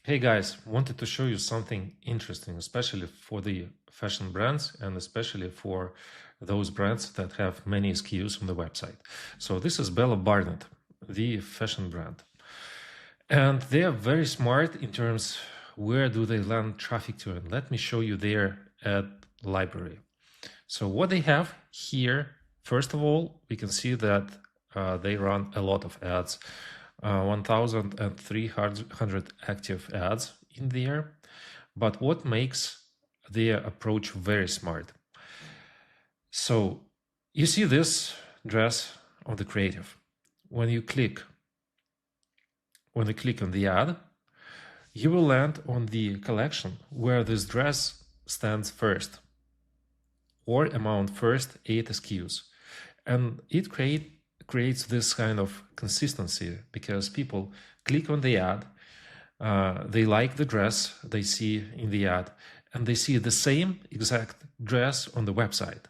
Hey guys, wanted to show you something interesting, especially for the fashion brands and especially for those brands that have many SKUs on the website. So this is Bella Barnett, the fashion brand. And they are very smart in terms where do they land traffic to. And let me show you their ad library. So what they have here, first of all, we can see that they run a lot of ads, 1,300 active ads in there. But what makes their approach very smart? So you see this dress on the creative. When you click on the ad, you will land on the collection where this dress stands first or among first 8 SKUs. And it creates this kind of consistency because people click on the ad, they like the dress they see in the ad, and they see the same exact dress on the website.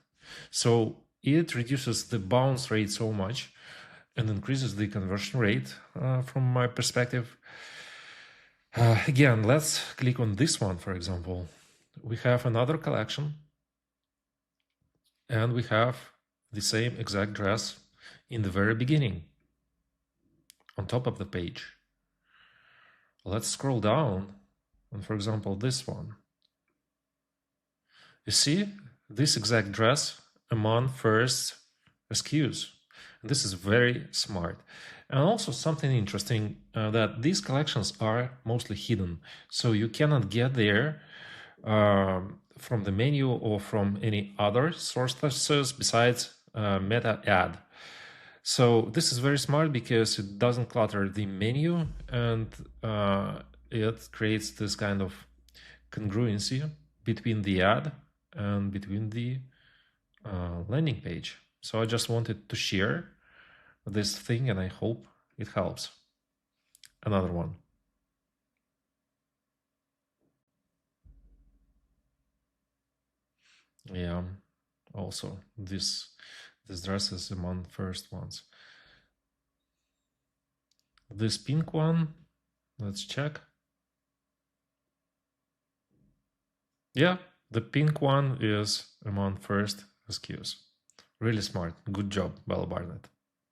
So it reduces the bounce rate so much and increases the conversion rate from my perspective. Again, let's click on this one, for example. We have another collection and we have the same exact dress in the very beginning on top of the page. Let's scroll down and, for example, this one. You see this exact dress among first SKUs. And this is very smart. And also something interesting that these collections are mostly hidden. So you cannot get there from the menu or from any other sources besides meta ad. So this is very smart because it doesn't clutter the menu and it creates this kind of congruency between the ad and between the landing page. So I just wanted to share this thing and I hope it helps. Another one. Yeah, also this dress is among first ones. This pink one, let's check. Yeah, the pink one is among first SKUs. Really smart. Good job, Bella Barnett.